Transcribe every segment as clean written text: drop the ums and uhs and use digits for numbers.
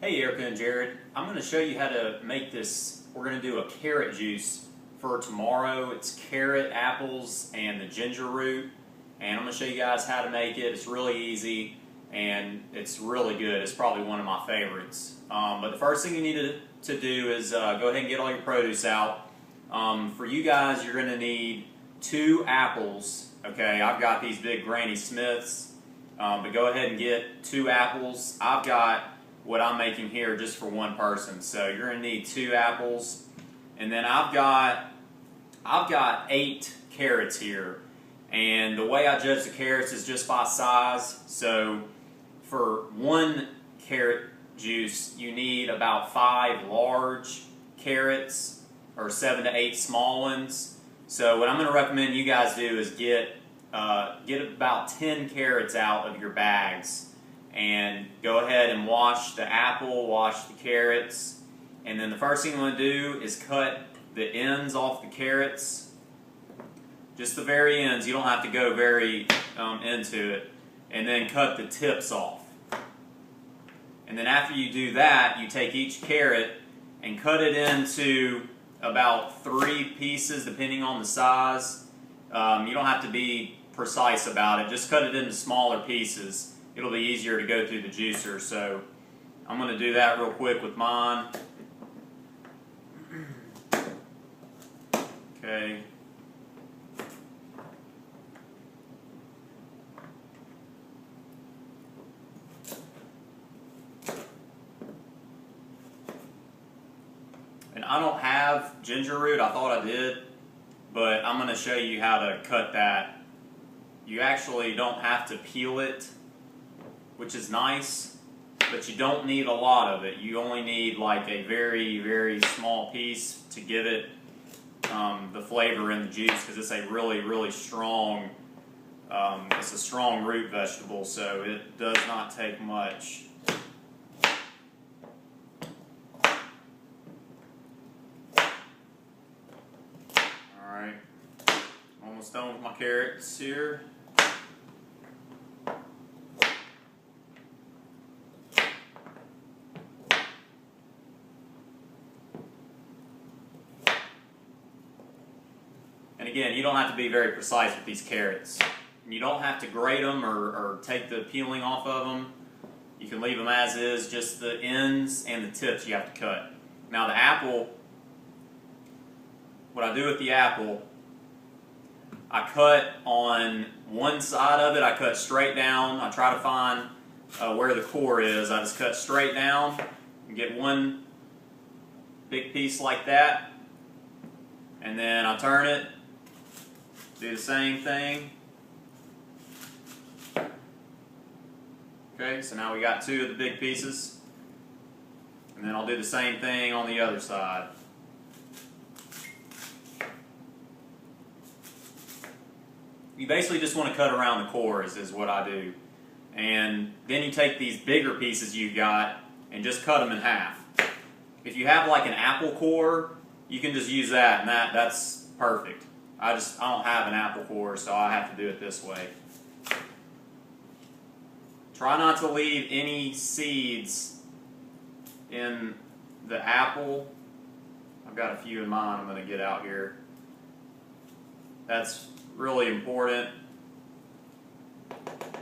Hey Erica and Jared, I'm going to show you how to make this. We're going to do a carrot juice for tomorrow. It's carrot, apples, and the ginger root. And I'm going to show you guys how to make it. It's really easy and it's really good. It's probably one of my favorites. But the first thing you need to do is go ahead and get all your produce out. For you guys, you're going to need 2 apples. Okay, I've got these big Granny Smiths. But go ahead and get 2 apples. I've got what I'm making here just for one person. So you're going to need 2 apples. And then I've got 8 carrots here. And the way I judge the carrots is just by size. So for 1 carrot juice, you need about 5 large carrots or 7 to 8 small ones. So what I'm going to recommend you guys do is get about 10 carrots out of your bags and go ahead and wash the apple, wash the carrots, and then the first thing you want to do is cut the ends off the carrots, just the very ends. You don't have to go very into it, and then cut the tips off. And then after you do that, you take each carrot and cut it into about 3 pieces depending on the size. You don't have to be precise about it, just cut it into smaller pieces. It'll be easier to go through the juicer. So I'm going to do that real quick with mine. Okay. And I don't have ginger root. I thought I did, but I'm going to show you how to cut that. You actually don't have to peel it, which is nice, but you don't need a lot of it. You only need like a very, very small piece to give it the flavor in the juice, because it's a really, really strong, it's a strong root vegetable, so it does not take much. Alright, almost done with my carrots here. And again, you don't have to be very precise with these carrots. You don't have to grate them or take the peeling off of them. You can leave them as is, just the ends and the tips you have to cut. Now the apple, what I do with the apple, I cut on one side of it, I cut straight down. I try to find where the core is. I just cut straight down and get one big piece like that. And then I turn it. Do the same thing. Okay, so now we got 2 of the big pieces. And then I'll do the same thing on the other side. You basically just want to cut around the cores is what I do. And then you take these bigger pieces you've got and just cut them in half. If you have like an apple core, you can just use that, and that's perfect. I don't have an apple core, so I have to do it this way. Try not to leave any seeds in the apple. I've got a few in mine I'm going to get out here. That's really important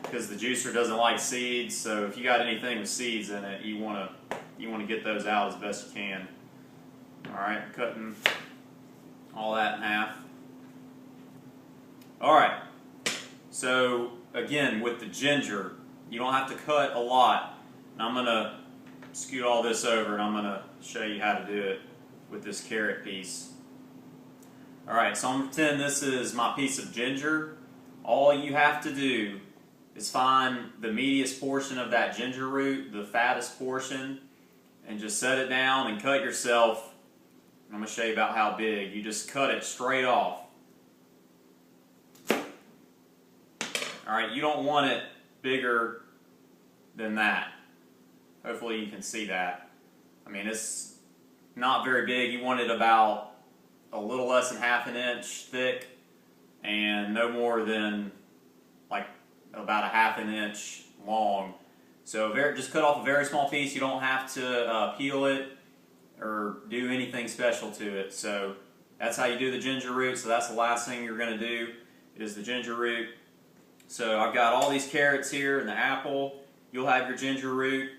because the juicer doesn't like seeds, so if you got anything with seeds in it, you want to get those out as best you can. Alright, cutting all that in half. Alright, so again with the ginger, you don't have to cut a lot. And I'm going to scoot all this over and I'm going to show you how to do it with this carrot piece. Alright, so I'm going to pretend this is my piece of ginger. All you have to do is find the meatiest portion of that ginger root, the fattest portion, and just set it down and cut yourself. I'm going to show you about how big. You just cut it straight off. Alright, you don't want it bigger than that. Hopefully you can see that. I mean, it's not very big. You want it about a little less than ½ an inch thick and no more than like about ½ an inch long. So just cut off a very small piece. You don't have to peel it or do anything special to it. So that's how you do the ginger root. So that's the last thing you're going to do is the ginger root. So I've got all these carrots here and the apple. You'll have your ginger root.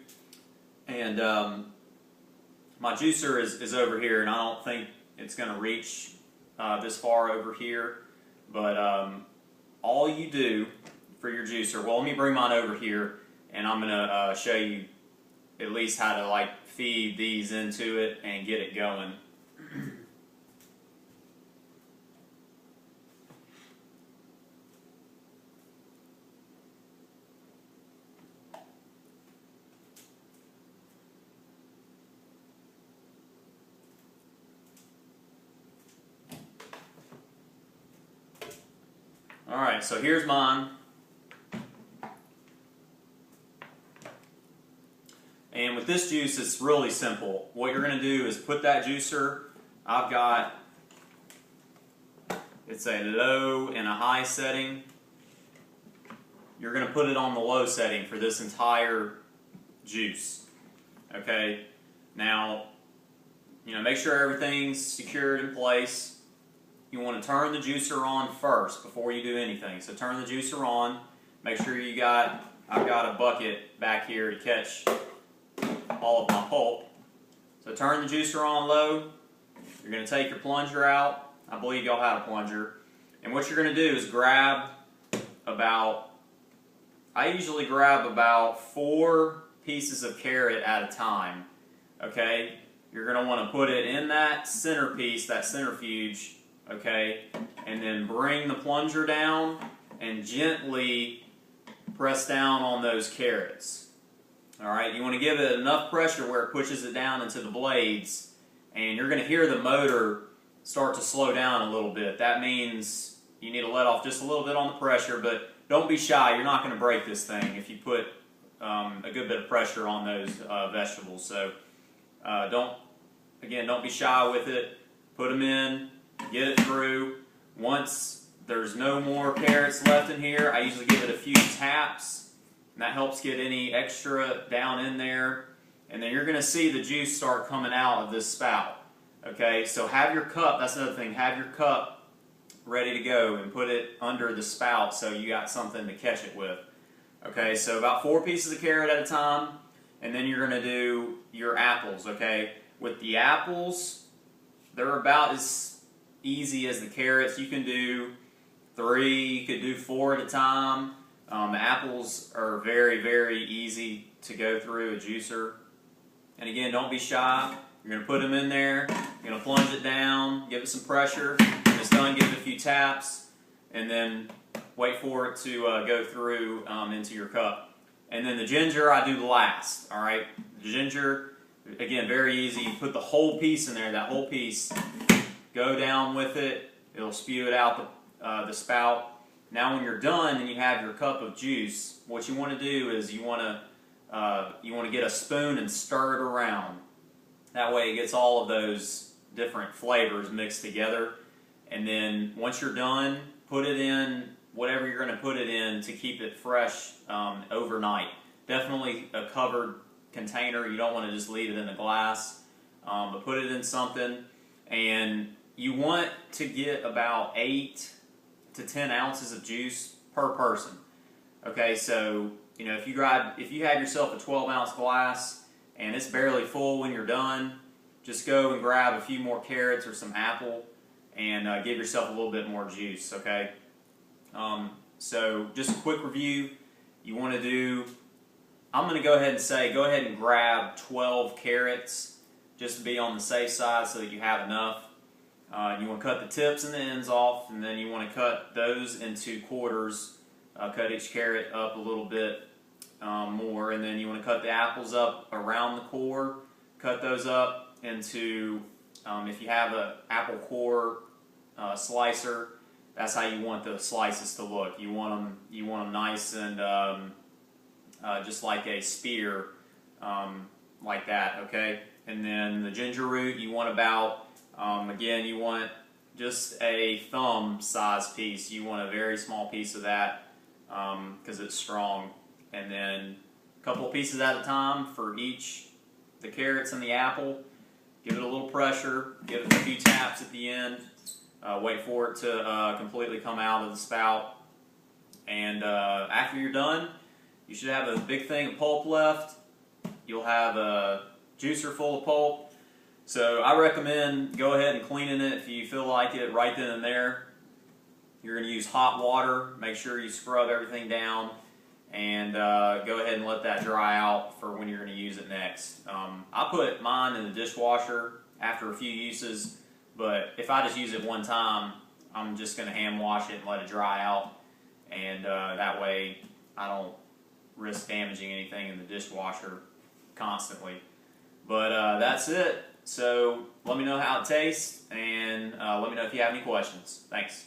And my juicer is over here, and I don't think it's going to reach this far over here. But all you do for your juicer, well, let me bring mine over here, and I'm going to show you at least how to like feed these into it and get it going. Alright, so here's mine. And with this juice, it's really simple. What you're going to do is put that juicer, I've got, it's a low and a high setting. You're going to put it on the low setting for this entire juice. Okay, now, make sure everything's secured in place. You want to turn the juicer on first before you do anything. So turn the juicer on. Make sure I've got a bucket back here to catch all of my pulp. So turn the juicer on low. You're going to take your plunger out. I believe y'all have a plunger. And what you're going to do is I usually grab about 4 pieces of carrot at a time. Okay? You're going to want to put it in that centerpiece, that centrifuge. Okay, and then bring the plunger down and gently press down on those carrots. Alright, you want to give it enough pressure where it pushes it down into the blades, and you're going to hear the motor start to slow down a little bit. That means you need to let off just a little bit on the pressure, but don't be shy. You're not going to break this thing if you put a good bit of pressure on those vegetables. So don't be shy with it. Put them in. Get it through. Once there's no more carrots left in here, I usually give it a few taps, and that helps get any extra down in there. And then you're going to see the juice start coming out of this spout. Okay, so have your cup, that's another thing, have your cup ready to go and put it under the spout so you got something to catch it with. Okay, so about 4 pieces of carrot at a time, and then you're going to do your apples. Okay, with the apples, they're about as easy as the carrots. You can do 3, you could do 4 at a time. The apples are very, very easy to go through a juicer. And again, don't be shy. You're going to put them in there, you're going to plunge it down, give it some pressure. When it's done, give it a few taps, and then wait for it to go through into your cup. And then the ginger, I do last. Alright, the ginger, again, very easy. You put the whole piece in there, that whole piece. Go down with it. It'll spew it out the spout. Now when you're done and you have your cup of juice, what you want to do is you want to get a spoon and stir it around. That way it gets all of those different flavors mixed together. And then once you're done, put it in whatever you're going to put it in to keep it fresh overnight. Definitely a covered container. You don't want to just leave it in a glass, but put it in something. And you want to get about 8 to 10 ounces of juice per person. Okay, so if you have yourself a 12-ounce glass and it's barely full when you're done, just go and grab a few more carrots or some apple and give yourself a little bit more juice. Okay, so just a quick review. You want to do. I'm going to go ahead and say go ahead and grab 12 carrots just to be on the safe side so that you have enough. You want to cut the tips and the ends off, and then you want to cut those into quarters. Cut each carrot up a little bit more, and then you want to cut the apples up around the core. Cut those up into, if you have an apple core slicer, that's how you want the slices to look. You want them nice and just like a spear, like that. Okay, and then the ginger root, you want about. Again, you want just a thumb size piece. You want a very small piece of that because it's strong. And then a couple of pieces at a time for each, the carrots and the apple. Give it a little pressure, give it a few taps at the end, wait for it to completely come out of the spout. And after you're done, you should have a big thing of pulp left. You'll have a juicer full of pulp. So I recommend go ahead and cleaning it if you feel like it right then and there. You're going to use hot water. Make sure you scrub everything down and go ahead and let that dry out for when you're going to use it next. I put mine in the dishwasher after a few uses, but if I just use it one time, I'm just going to hand wash it and let it dry out, and that way I don't risk damaging anything in the dishwasher constantly. But that's it. So let me know how it tastes, and let me know if you have any questions. Thanks.